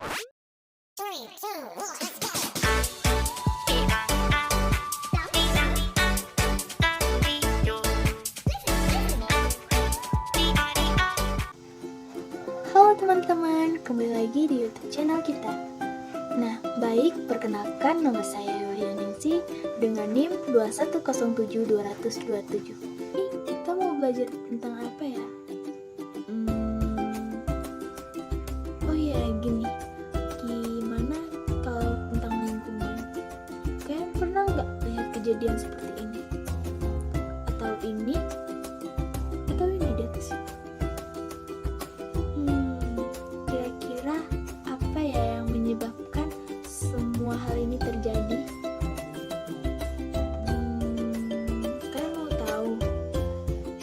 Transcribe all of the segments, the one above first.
Three, two, one, let's go. Halo teman-teman, kembali lagi di YouTube channel kita. Nah, baik, perkenalkan nama saya Yohyaningsi dengan NIM 2107227. Kita mau belajar tentang apa ya? Oh iya, gini. Gimana kalau tentang lingkungan? Kalian pernah nggak lihat kejadian seperti ini? Atau ini? Atau ini di atas? Kira-kira apa ya yang menyebabkan semua hal ini terjadi? Kalian mau tahu?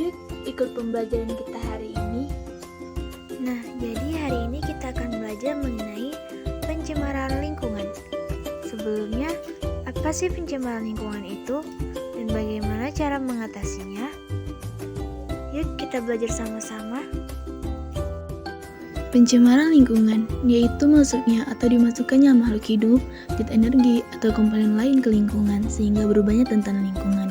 Yuk ikut pembelajaran kita hari ini. Nah, jadi hari ini kita akan belajar mengenai pencemaran lingkungan. Sebelumnya, apa sih pencemaran lingkungan itu dan bagaimana cara mengatasinya? Yuk kita belajar sama-sama. Pencemaran lingkungan yaitu masuknya atau dimasukkannya makhluk hidup, zat energi, atau komponen lain ke lingkungan sehingga berubahnya tatanan lingkungan.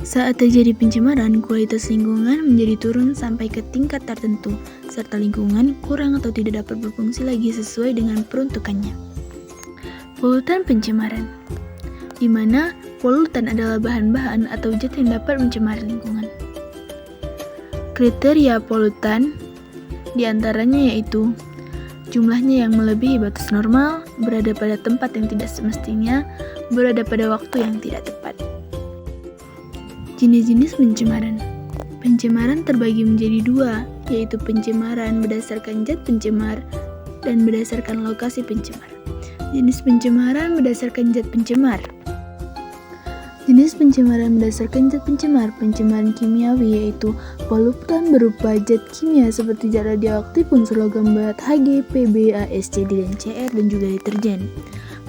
Saat terjadi pencemaran, kualitas lingkungan menjadi turun sampai ke tingkat tertentu, serta lingkungan kurang atau tidak dapat berfungsi lagi sesuai dengan peruntukannya. Polutan pencemaran, di mana polutan adalah bahan-bahan atau zat yang dapat mencemari lingkungan. Kriteria polutan diantaranya yaitu jumlahnya yang melebihi batas normal, berada pada tempat yang tidak semestinya, berada pada waktu yang tidak tepat. Jenis-jenis pencemaran. Pencemaran terbagi menjadi dua, yaitu pencemaran berdasarkan zat pencemar dan berdasarkan lokasi pencemar. Jenis pencemaran berdasarkan zat pencemar. Jenis pencemaran berdasarkan zat pencemar. Pencemaran kimiawi yaitu polutan berupa zat kimia seperti zat radioaktif, unsur logam berat Hg, Pb, AsCd, dan Cr, dan juga deterjen.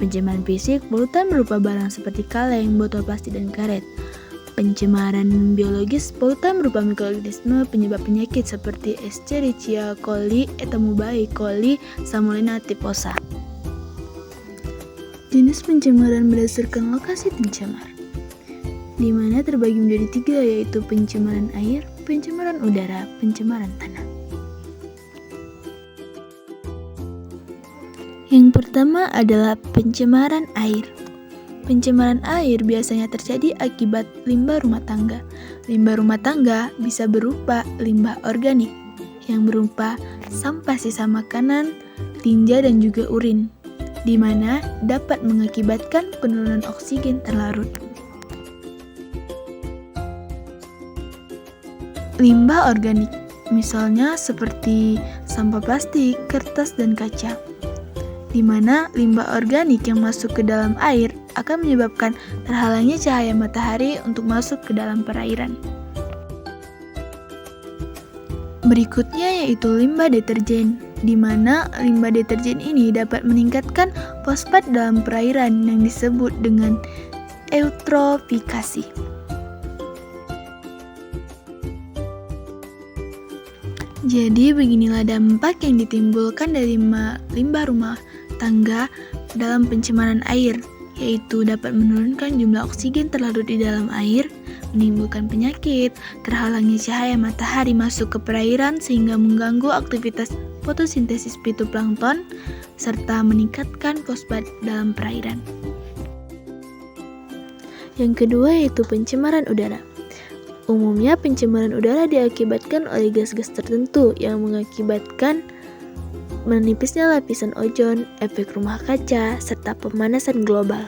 Pencemaran fisik, polutan berupa barang seperti kaleng, botol plastik, dan karet. Pencemaran biologis, polutan berupa mikroorganisme penyebab penyakit seperti Escherichia coli, Ethanomubae coli, Salmonella typhosa. Jenis pencemaran berdasarkan lokasi pencemar, di mana terbagi menjadi tiga, yaitu pencemaran air, pencemaran udara, pencemaran tanah. Yang pertama adalah pencemaran air. Pencemaran air biasanya terjadi akibat limbah rumah tangga. Limbah rumah tangga bisa berupa limbah organik yang berupa sampah sisa makanan, tinja, dan juga urin, di mana dapat mengakibatkan penurunan oksigen terlarut. Limbah organik, misalnya seperti sampah plastik, kertas, dan kaca, di mana limbah organik yang masuk ke dalam air akan menyebabkan terhalangnya cahaya matahari untuk masuk ke dalam perairan. Berikutnya yaitu limbah deterjen, di mana limbah deterjen ini dapat meningkatkan fosfat dalam perairan yang disebut dengan eutrofikasi. Jadi beginilah dampak yang ditimbulkan dari limbah rumah tangga dalam pencemaran air, yaitu dapat menurunkan jumlah oksigen terlarut di dalam air, menimbulkan penyakit, terhalangnya cahaya matahari masuk ke perairan sehingga mengganggu aktivitas fotosintesis fitoplankton, serta meningkatkan fosfat dalam perairan. Yang kedua yaitu pencemaran udara. Umumnya pencemaran udara diakibatkan oleh gas-gas tertentu yang mengakibatkan menipisnya lapisan ozon, efek rumah kaca, serta pemanasan global.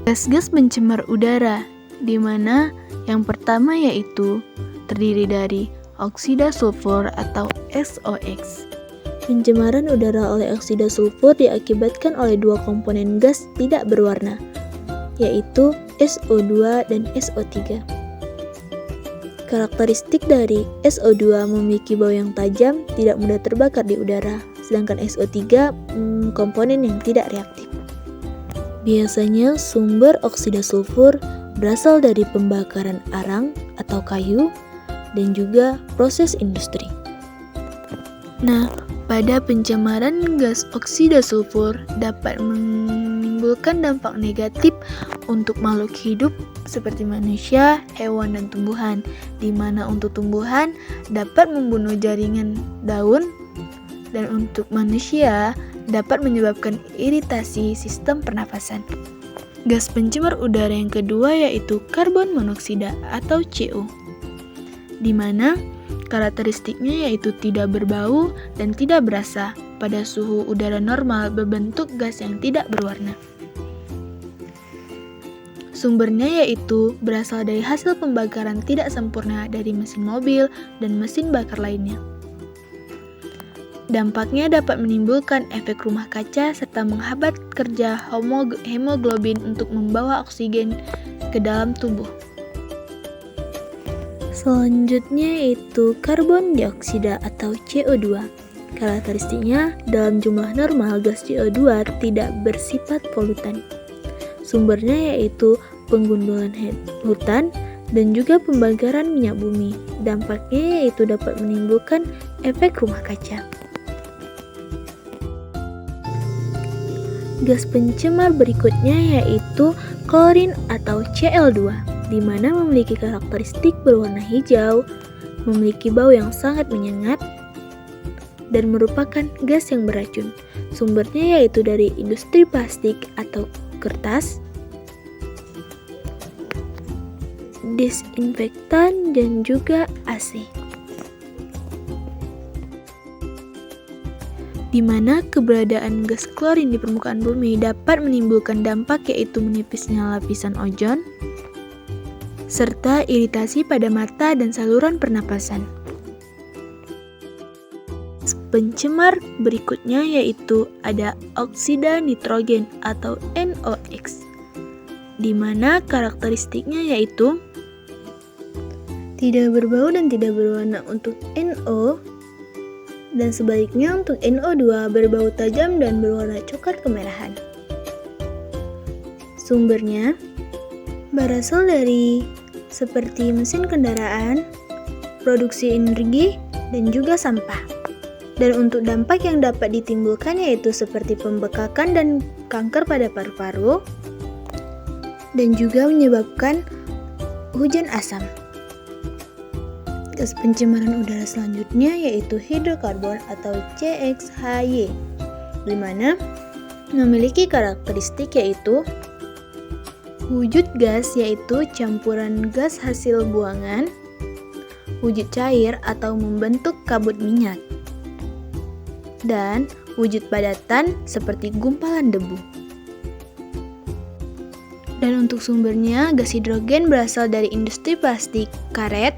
Gas-gas pencemar udara, di mana yang pertama yaitu terdiri dari oksida sulfur atau SOx. Pencemaran udara oleh oksida sulfur diakibatkan oleh dua komponen gas tidak berwarna, yaitu SO2 dan SO3. Karakteristik dari SO2 memiliki bau yang tajam, tidak mudah terbakar di udara, sedangkan SO3 komponen yang tidak reaktif. Biasanya sumber oksida sulfur berasal dari pembakaran arang atau kayu, dan juga proses industri. Nah, pada pencemaran gas oksida sulfur dapat menimbulkan dampak negatif untuk makhluk hidup seperti manusia, hewan, dan tumbuhan, di mana untuk tumbuhan dapat membunuh jaringan daun dan untuk manusia dapat menyebabkan iritasi sistem pernafasan. Gas pencemar udara yang kedua yaitu karbon monoksida atau CO, di mana karakteristiknya yaitu tidak berbau dan tidak berasa pada suhu udara normal berbentuk gas yang tidak berwarna. Sumbernya yaitu berasal dari hasil pembakaran tidak sempurna dari mesin mobil dan mesin bakar lainnya. Dampaknya dapat menimbulkan efek rumah kaca serta menghambat kerja hemoglobin untuk membawa oksigen ke dalam tubuh. Selanjutnya yaitu karbon dioksida atau CO2. Karakteristiknya dalam jumlah normal gas CO2 tidak bersifat polutan. Sumbernya yaitu penggundulan hutan dan juga pembakaran minyak bumi. Dampaknya yaitu dapat menimbulkan efek rumah kaca. Gas pencemar berikutnya yaitu klorin atau Cl2, di mana memiliki karakteristik berwarna hijau, memiliki bau yang sangat menyengat, dan merupakan gas yang beracun. Sumbernya yaitu dari industri plastik atau kertas, disinfektan, dan juga AC. Di mana keberadaan gas klorin di permukaan bumi dapat menimbulkan dampak yaitu menipisnya lapisan ozon, serta iritasi pada mata dan saluran pernapasan. Pencemar berikutnya yaitu ada oksida nitrogen atau NOx, di mana karakteristiknya yaitu tidak berbau dan tidak berwarna untuk NO, dan sebaliknya untuk NO2 berbau tajam dan berwarna coklat kemerahan. Sumbernya berasal dari seperti mesin kendaraan, produksi energi, dan juga sampah. Dan untuk dampak yang dapat ditimbulkan yaitu seperti pembekakan dan kanker pada paru-paru, dan juga menyebabkan hujan asam. Gas pencemaran udara selanjutnya yaitu hidrokarbon atau CXHY, di mana memiliki karakteristik yaitu wujud gas yaitu campuran gas hasil buangan, wujud cair atau membentuk kabut minyak, dan wujud padatan seperti gumpalan debu. Dan untuk sumbernya, gas hidrogen berasal dari industri plastik, karet,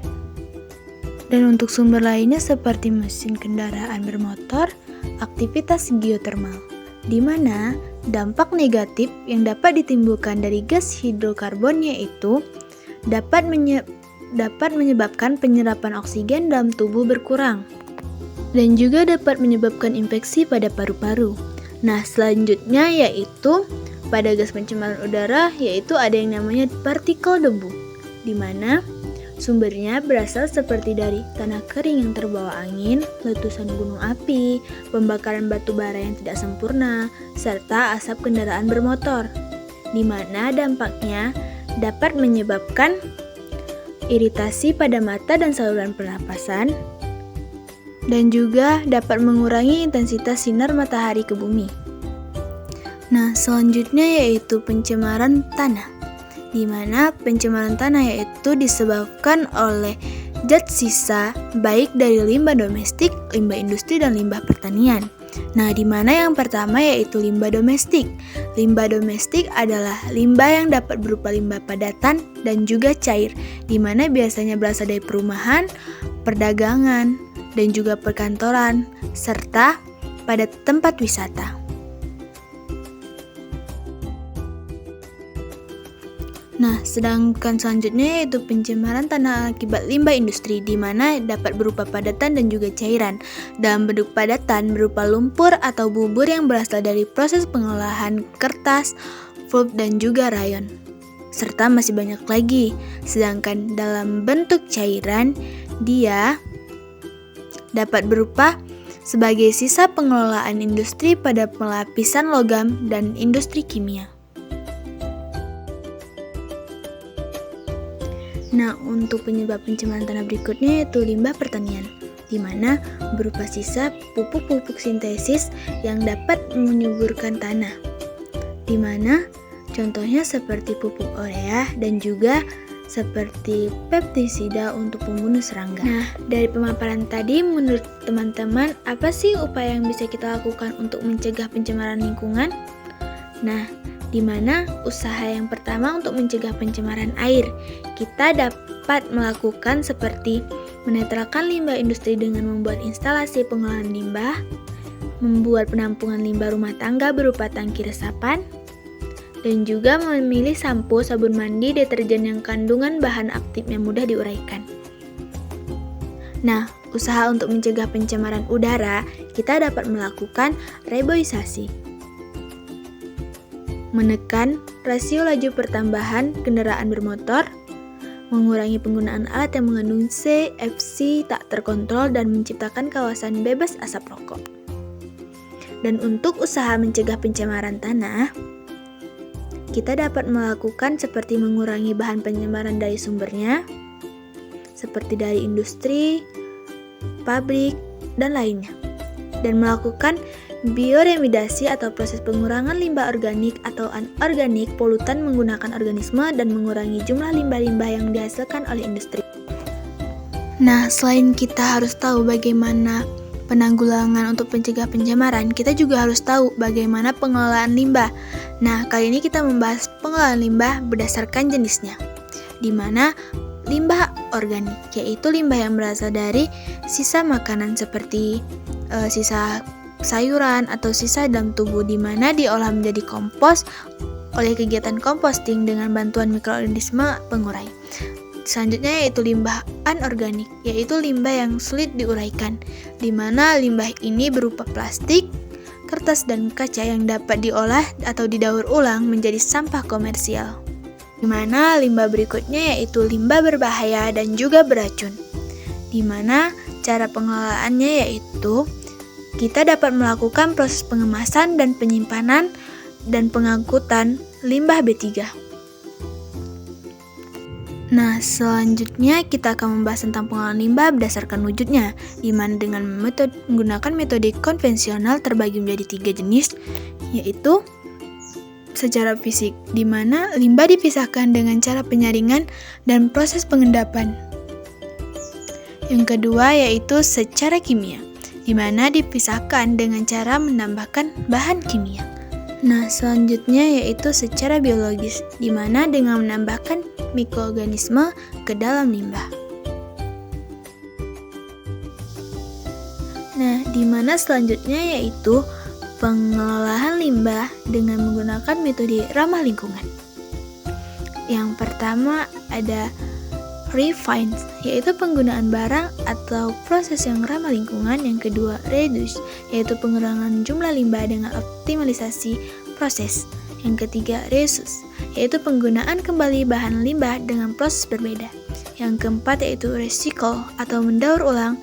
dan untuk sumber lainnya seperti mesin kendaraan bermotor, aktivitas geotermal, di mana dampak negatif yang dapat ditimbulkan dari gas hidrokarbon yaitu dapat menyebabkan penyerapan oksigen dalam tubuh berkurang, dan juga dapat menyebabkan infeksi pada paru-paru. Nah, selanjutnya yaitu pada gas pencemaran udara yaitu ada yang namanya partikel debu, di mana sumbernya berasal seperti dari tanah kering yang terbawa angin, letusan gunung api, pembakaran batu bara yang tidak sempurna, serta asap kendaraan bermotor, di mana dampaknya dapat menyebabkan iritasi pada mata dan saluran pernapasan, dan juga dapat mengurangi intensitas sinar matahari ke bumi. Nah, selanjutnya yaitu pencemaran tanah, di mana pencemaran tanah yaitu disebabkan oleh zat sisa baik dari limbah domestik, limbah industri, dan limbah pertanian. Nah, di mana yang pertama yaitu limbah domestik. Limbah domestik adalah limbah yang dapat berupa limbah padatan dan juga cair, di mana biasanya berasal dari perumahan, perdagangan, dan juga perkantoran, serta pada tempat wisata. Nah, sedangkan selanjutnya yaitu pencemaran tanah akibat limbah industri, di mana dapat berupa padatan dan juga cairan. Dalam bentuk padatan berupa lumpur atau bubur yang berasal dari proses pengolahan kertas, pulp, dan juga rayon. Serta masih banyak lagi. Sedangkan dalam bentuk cairan Dia dapat berupa sebagai sisa pengelolaan industri pada pelapisan logam dan industri kimia. Nah, untuk penyebab pencemaran tanah berikutnya yaitu limbah pertanian, di mana berupa sisa pupuk-pupuk sintesis yang dapat menyuburkan tanah, di mana contohnya seperti pupuk urea dan juga seperti pestisida untuk pembunuh serangga. Nah, dari pemaparan tadi, menurut teman-teman, apa sih upaya yang bisa kita lakukan untuk mencegah pencemaran lingkungan? Nah, di mana usaha yang pertama untuk mencegah pencemaran air, kita dapat melakukan seperti menetralkan limbah industri dengan membuat instalasi pengolahan limbah, membuat penampungan limbah rumah tangga berupa tangki resapan, dan juga memilih sampo, sabun mandi, deterjen yang kandungan bahan aktifnya mudah diuraikan. Nah, usaha untuk mencegah pencemaran udara, kita dapat melakukan reboisasi, menekan rasio laju pertambahan kendaraan bermotor, mengurangi penggunaan alat yang mengandung CFC tak terkontrol dan menciptakan kawasan bebas asap rokok. Dan untuk usaha mencegah pencemaran tanah, kita dapat melakukan seperti mengurangi bahan pencemaran dari sumbernya, seperti dari industri, pabrik, dan lainnya, dan melakukan bioremediasi atau proses pengurangan limbah organik atau anorganik polutan menggunakan organisme dan mengurangi jumlah limbah-limbah yang dihasilkan oleh industri. Nah, selain kita harus tahu bagaimana penanggulangan untuk mencegah pencemaran, kita juga harus tahu bagaimana pengelolaan limbah. Nah, kali ini kita membahas pengelolaan limbah berdasarkan jenisnya, di mana limbah organik, yaitu limbah yang berasal dari sisa makanan seperti sisa sayuran atau sisa dalam tubuh, di mana diolah menjadi kompos oleh kegiatan composting dengan bantuan mikroorganisme pengurai. Selanjutnya yaitu limbah anorganik, yaitu limbah yang sulit diuraikan, di mana limbah ini berupa plastik, kertas, dan kaca yang dapat diolah atau didaur ulang menjadi sampah komersial. Di mana limbah berikutnya yaitu limbah berbahaya dan juga beracun, di mana cara pengelolaannya yaitu kita dapat melakukan proses pengemasan dan penyimpanan dan pengangkutan limbah B3. Nah, selanjutnya kita akan membahas tentang pengolahan limbah berdasarkan wujudnya, di mana dengan menggunakan metode konvensional terbagi menjadi 3 jenis, yaitu secara fisik, di mana limbah dipisahkan dengan cara penyaringan dan proses pengendapan. Yang kedua yaitu secara kimia, di mana dipisahkan dengan cara menambahkan bahan kimia. Nah, selanjutnya yaitu secara biologis, di mana dengan menambahkan mikroorganisme ke dalam limbah. Nah, di mana selanjutnya yaitu pengelolaan limbah dengan menggunakan metode ramah lingkungan. Yang pertama ada refine, yaitu penggunaan barang atau proses yang ramah lingkungan. Yang kedua, reduce, yaitu pengurangan jumlah limbah dengan optimalisasi proses. Yang ketiga, reuse, yaitu penggunaan kembali bahan limbah dengan proses berbeda. Yang keempat yaitu recycle, atau mendaur ulang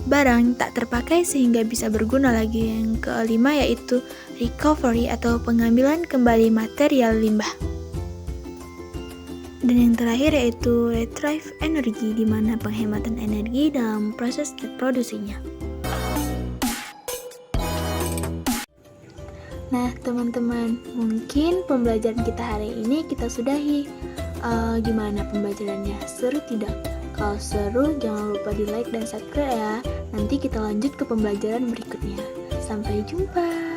barang tak terpakai sehingga bisa berguna lagi. Yang kelima yaitu recovery, atau pengambilan kembali material limbah. Dan yang terakhir yaitu retrieve energy, di mana penghematan energi dalam proses reproduksinya. Nah, teman-teman, mungkin pembelajaran kita hari ini kita sudahi. Gimana pembelajarannya? Seru tidak? Kalau seru, jangan lupa di like dan subscribe ya. Nanti kita lanjut ke pembelajaran berikutnya. Sampai jumpa.